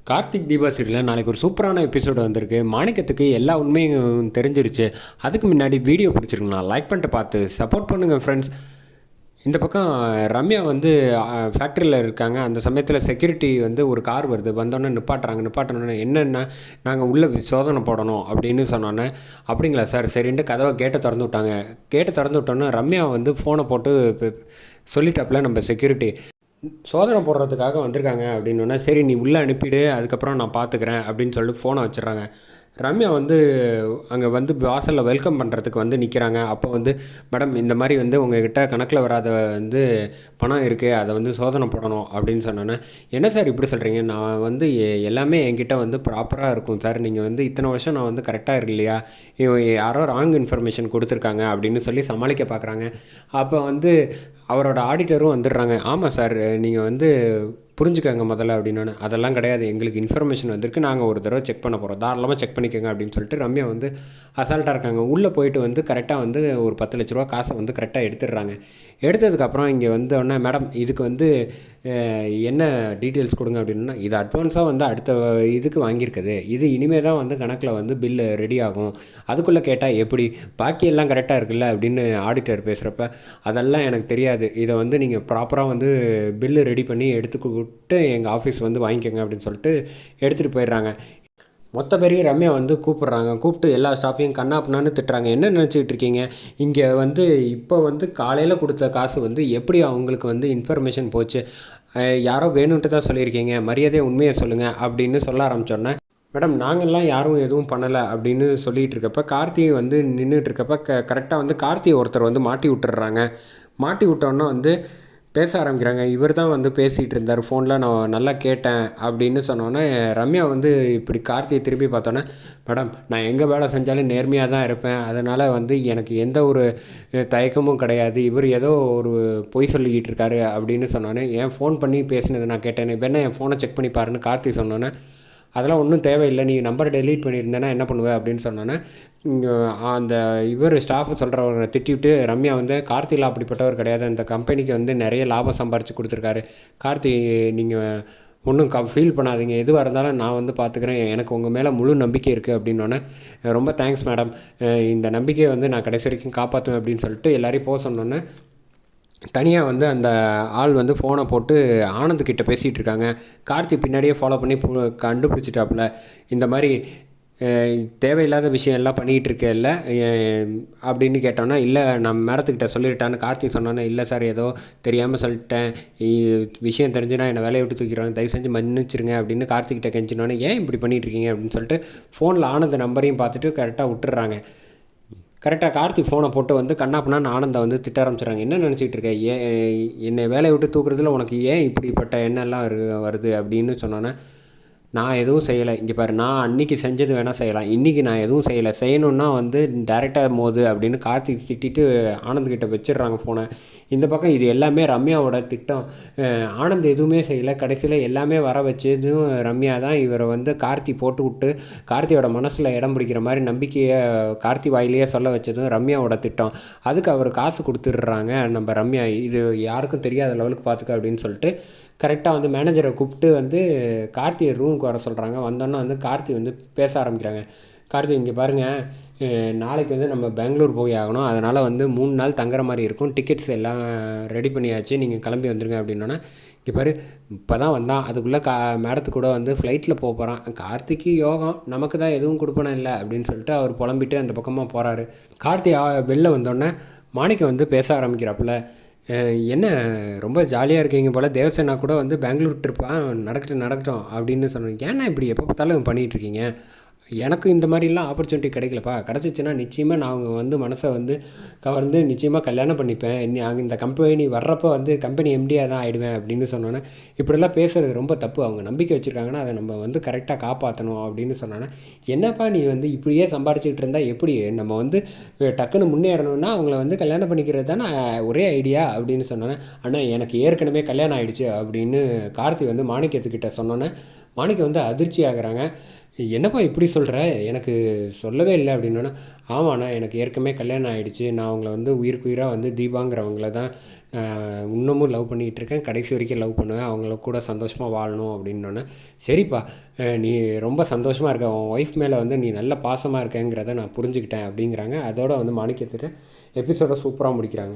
கார்த்திக் தீபா சீரியலில் நாளைக்கு ஒரு சூப்பரான எபிசோடு வந்திருக்கு. மாணிக்கத்துக்கு எல்லா உண்மையும் தெரிஞ்சிருச்சு. அதுக்கு முன்னாடி வீடியோ பிடிச்சிருக்குண்ணா லைக் பண்ணிட்டு பார்த்து சப்போர்ட் பண்ணுங்கள் ஃப்ரெண்ட்ஸ். இந்த பக்கம் ரம்யா வந்து ஃபேக்ட்ரியில் இருக்காங்க. அந்த சமயத்தில் செக்யூரிட்டி வந்து ஒரு கார் வருது, வந்தோடனே நிப்பாட்டணுன்னு என்னென்னா நாங்கள் உள்ளே சோதனை போடணும் அப்படின்னு சொன்னோன்னே, அப்படிங்களா சார் சரின்ட்டு கதவை கேட்டை திறந்து விட்டாங்க. கேட்டை திறந்து விட்டோன்னே ரம்யா வந்து ஃபோனை போட்டு சொல்லிட்டாப்புல நம்ம செக்யூரிட்டி சோதனை போடுறதுக்காக வந்திருக்காங்க அப்படின்னோடனே, சரி நீ உள்ளே அனுப்பிடு, அதுக்கப்புறம் நான் பார்த்துக்கிறேன் அப்படின்னு சொல்லிட்டு ஃபோனை வச்சிடுறாங்க. ரம்யா வந்து அங்கே வந்து வாசலில் வெல்கம் பண்ணுறதுக்கு வந்து நிற்கிறாங்க. அப்போ வந்து மேடம் இந்த மாதிரி வந்து உங்கள்கிட்ட கணக்கில் வராத வந்து பணம் இருக்குது, அதை வந்து சோதனை போடணும் அப்படின்னு சொன்னோன்னே, என்ன சார் இப்படி சொல்கிறீங்க, நான் வந்து எல்லாமே என்கிட்ட வந்து ப்ராப்பராக இருக்கும் சார், நீங்கள் வந்து இத்தனை வருஷம் நான் வந்து கரெக்டாக இருக்கு இல்லையா, யாரோ ராங் இன்ஃபர்மேஷன் கொடுத்துருக்காங்க அப்படின்னு சொல்லி சமாளிக்க பார்க்குறாங்க. அப்போ வந்து அவரோட ஆடிட்டரும் வந்துடுறாங்க. ஆமாம் சார் நீங்கள் வந்து புரிஞ்சுக்கங்க முதல்ல அப்படின்னோடனே, அதெல்லாம் கிடையாது, எங்களுக்கு இன்ஃபர்மேஷன் வந்திருக்கு, நாங்கள் ஒரு தடவை செக் பண்ண போகிறோம், தாராளமாக செக் பண்ணிக்கோங்க அப்படின்னு சொல்லிட்டு ரம்யா வந்து அசால்ட்டாக இருக்காங்க. உள்ளே போயிட்டு வந்து கரெக்டாக வந்து ஒரு 10 லட்ச ரூபா காசை வந்து கரெக்டாக எடுத்துடுறாங்க. எடுத்ததுக்கப்புறம் இங்கே வந்தோடனே, மேடம் இதுக்கு வந்து என்ன டீட்டெயில்ஸ் கொடுங்க அப்படின்னா, இது அட்வான்ஸாக வந்து அடுத்த இதுக்கு வாங்கியிருக்குது, இது இனிமேல் தான் வந்து கணக்கில் வந்து பில்லு ரெடி ஆகும், அதுக்குள்ளே கேட்டால் எப்படி, பாக்கி எல்லாம் கரெக்டாக இருக்குல்ல அப்படின்னு ஆடிட்டர் பேசுகிறப்ப, அதெல்லாம் எனக்கு தெரியாது, இதை வந்து நீங்கள் ப்ராப்பராக வந்து பில்லு ரெடி பண்ணி எடுத்துக்கிட்டு எங்கள் ஆஃபீஸ் வந்து வாங்கிக்கோங்க அப்படின்னு சொல்லிட்டு எடுத்துகிட்டு போயிடுறாங்க. மொத்த பேரையும் ரம்யா வந்து கூப்பிட்றாங்க. கூப்பிட்டு எல்லா ஸ்டாஃபையும் கண்ணாப்புனான்னு திட்டுறாங்க. என்ன நினச்சிக்கிட்டு இருக்கீங்க, இங்கே வந்து இப்போ வந்து காலையில் கொடுத்த காசு வந்து எப்படி அவங்களுக்கு வந்து இன்ஃபர்மேஷன் போச்சு, யாரோ வேணுன்ட்டு தான் சொல்லியிருக்கீங்க, மரியாதையை உண்மையை சொல்லுங்கள் அப்படின்னு சொல்ல ஆரம்பித்தோன்னே, மேடம் நாங்கள்லாம் யாரும் எதுவும் பண்ணலை அப்படின்னு சொல்லிகிட்டு இருக்கப்ப, கார்த்திகை வந்து நின்றுட்டு இருக்கப்ப கரெக்டாக வந்து கார்த்திகை ஒருத்தர் வந்து மாட்டி விட்டுறாங்க. மாட்டி விட்டோன்னே வந்து பேச ஆரம்பிக்கிறாங்க. இவர் தான் வந்து பேசிகிட்டு இருந்தார் ஃபோனில், நான் நல்லா கேட்டேன் அப்படின்னு சொன்னோன்னே, ரம்யா வந்து இப்படி கார்த்தியை திரும்பி பார்த்தோன்னே, மேடம் நான் எங்கே வேலை செஞ்சாலும் நேர்மையாக தான் இருப்பேன், அதனால் வந்து எனக்கு எந்த ஒரு தயக்கமும் கிடையாது, இவர் ஏதோ ஒரு பொய் சொல்லிக்கிட்டு இருக்காரு அப்படின்னு சொன்னோன்னே, ஏன் ஃபோன் பண்ணி பேசினது நான் கேட்டேன், வேணா என் ஃபோனை செக் பண்ணி பாருன்னு கார்த்தி சொன்னோன்னே, அதெல்லாம் ஒன்றும் தேவையில்லை, நீ நம்பரை டெலீட் பண்ணியிருந்தேன்னா என்ன பண்ணுவேன் அப்படின்னு சொன்னோன்னே, இங்கே அந்த இவர் ஸ்டாஃபை சொல்கிறவரை திட்டிவிட்டு ரம்யா வந்து, கார்த்தியில் அப்படிப்பட்டவர் கிடையாது, அந்த கம்பெனிக்கு வந்து நிறைய லாபம் சம்பாரித்து கொடுத்துருக்காரு, கார்த்தி நீங்கள் ஒன்றும் ஃபீல் பண்ணாதீங்க, எதுவாக இருந்தாலும் நான் வந்து பார்த்துக்கிறேன், எனக்கு உங்கள் மேலே முழு நம்பிக்கை இருக்குது அப்படின்னோடனே, ரொம்ப தேங்க்ஸ் மேடம், இந்த நம்பிக்கையை வந்து நான் கடைசி வரைக்கும் காப்பாற்றுவேன் அப்படின்னு சொல்லிட்டு எல்லாரையும் போக சொன்னோன்னே, தனியாக வந்து அந்த ஆள் வந்து ஃபோனை போட்டு ஆனந்த்கிட்ட பேசிகிட்டு இருக்காங்க. கார்த்தி பின்னாடியே ஃபாலோ பண்ணி கண்டுபிடிச்சிட்டாப்புல, இந்த மாதிரி தேவையில்லாத விஷயம் எல்லாம் பண்ணிகிட்டு இருக்கேல்ல அப்படின்னு கேட்டோன்னா, இல்லை நான் மேடத்துக்கிட்ட சொல்லிட்டான்னு கார்த்தி சொன்னோன்னே, இல்லை சார் ஏதோ தெரியாமல் சொல்லிட்டேன், விஷயம் தெரிஞ்சுன்னா என்னை வேலையை விட்டு தூக்கிடுவாங்க, தயவு செஞ்சு மன்னிச்சிருங்க அப்படின்னு கார்த்திக்கிட்ட கெஞ்சினோன்னே, ஏன் இப்படி பண்ணிகிட்ருக்கீங்க அப்படின்னு சொல்லிட்டு ஃபோனில் ஆனந்த நம்பரையும் பார்த்துட்டு கரெக்டாக விட்டுறாங்க. கரெக்டாக கார்த்தி ஃபோனை போட்டு வந்து கண்ணாப்புனான்னு ஆனந்தை வந்து திட்ட ஆரம்பிச்சிடுறாங்க. என்ன நினச்சிக்கிட்டு இருக்க, என்னை வேலையை விட்டு தூக்குறதுல உனக்கு ஏன் இப்படிப்பட்ட எண்ணெல்லாம் வருது அப்படின்னு சொன்னோன்னே, நான் எதுவும் செய்யலை, இங்கே பாரு நான் அன்றைக்கி செஞ்சது வேணால் செய்யலாம், இன்றைக்கி நான் எதுவும் செய்யலை, செய்யணுன்னா வந்து டைரெக்டாக மோது அப்படின்னு கார்த்திக் திட்டிட்டு ஆனந்த்கிட்ட வச்சிடுறாங்க ஃபோனை. இந்த பக்கம் இது எல்லாமே ரம்யாவோட திட்டம், ஆனந்த் எதுவுமே செய்யலை, கடைசியில் எல்லாமே வர வச்சதும் ரம்யா தான், இவரை வந்து கார்த்தி போட்டு விட்டு கார்த்தியோட மனசில் இடம் பிடிக்கிற மாதிரி நம்பிக்கையை கார்த்தி வாயிலேயே சொல்ல வச்சதும் ரம்யாவோட திட்டம். அதுக்கு அவர் காசு கொடுத்துட்றாங்க நம்ம ரம்யா, இது யாருக்கும் தெரியாத லெவலுக்கு பார்த்துக்க அப்படின்னு சொல்லிட்டு கரெக்டாக வந்து மேனேஜரை கூப்பிட்டு வந்து கார்த்தியை ரூமுக்கு வர சொல்கிறாங்க. வந்தோன்னே வந்து கார்த்தி வந்து பேச ஆரம்பிக்கிறாங்க. கார்த்தி இங்கே பாருங்கள், நாளைக்கு வந்து நம்ம பெங்களூர் போய் ஆகணும், அதனால் வந்து 3 நாள் தங்குற மாதிரி இருக்கும், டிக்கெட்ஸ் எல்லாம் ரெடி பண்ணியாச்சு, நீங்கள் கிளம்பி வந்துடுங்க அப்படின்னோன்னா, இங்கே பாரு இப்போ தான் வந்தான், அதுக்குள்ளே மேடத்து கூட வந்து ஃப்ளைட்டில் போக போகிறான், கார்த்திக்கு யோகம், நமக்கு தான் எதுவும் கொடுப்பன இல்லை அப்படின்னு சொல்லிட்டு அவர் புலம்பிட்டு அந்த பக்கமாக போகிறாரு. கார்த்தி வெளில வந்தோடனே மாணிக்கம் வந்து பேச ஆரம்பிக்கிறாப்புல, என்ன ரொம்ப ஜாலியாக இருக்கீங்க போல், தேவசேனா கூட வந்து பெங்களூர் ட்ரிப்பாக நடக்கட்டும் அப்படின்னு சொன்னேன். ஏன்னா இப்படி எப்போ பார்த்தாலும் பண்ணிகிட்ருக்கீங்க, எனக்கு இந்த மாதிரிலாம் ஆப்பர்ச்சுனிட்டி கிடைக்கலப்பா, கிடச்சிச்சின்னா நிச்சயமாக நான் அவங்க வந்து மனசை வந்து கவர்ந்து நிச்சயமாக கல்யாணம் பண்ணிப்பேன், அங்கே இந்த கம்பெனி வர்றப்போ வந்து கம்பெனி எம்டியாக தான் ஆகிடுவேன் அப்படின்னு சொன்னோன்னே, இப்படிலாம் பேசுகிறது ரொம்ப தப்பு, அவங்க நம்பிக்கை வச்சுருக்காங்கன்னா அதை நம்ம வந்து கரெக்டாக காப்பாற்றணும் அப்படின்னு சொன்னோன்னே, என்னப்பா நீ வந்து இப்படியே சம்பாரிச்சிக்கிட்டு இருந்தால் எப்படி, நம்ம வந்து டக்குன்னு முன்னேறணும்னா அவங்கள வந்து கல்யாணம் பண்ணிக்கிறது தானே ஒரே ஐடியா அப்படின்னு சொன்னோன்னே, ஆனால் எனக்கு ஏற்கனவே கல்யாணம் ஆகிடுச்சு அப்படின்னு கார்த்தி வந்து மாணிக்கத்துக்கிட்ட சொன்னோன்னே, மாணிக்கம் வந்து அதிர்ச்சி ஆகுறாங்க. என்னப்பா இப்படி சொல்கிற, எனக்கு சொல்லவே இல்லை அப்படின்னோன்னே, ஆமாண்ணா எனக்கு ஏற்கனவே கல்யாணம் ஆகிடுச்சு, நான் அவங்கள வந்து உயிருக்கு உயிராக வந்து தீபாங்கிறவங்கள தான் இன்னமும் லவ் பண்ணிக்கிட்டு இருக்கேன், கடைசி வரைக்கும் லவ் பண்ணுவேன், அவங்கள கூட சந்தோஷமாக வாழணும் அப்படின்னோன்னே, சரிப்பா நீ ரொம்ப சந்தோஷமாக இருக்க, உன் ஒய்ஃப் மேலே வந்து நீ நல்ல பாசமாக இருக்கேங்கிறத நான் புரிஞ்சுக்கிட்டேன் அப்படிங்கிறாங்க. அதோட வந்து மாணிக்கத்திட்ட எபிசோடை சூப்பராக முடிக்கிறாங்க.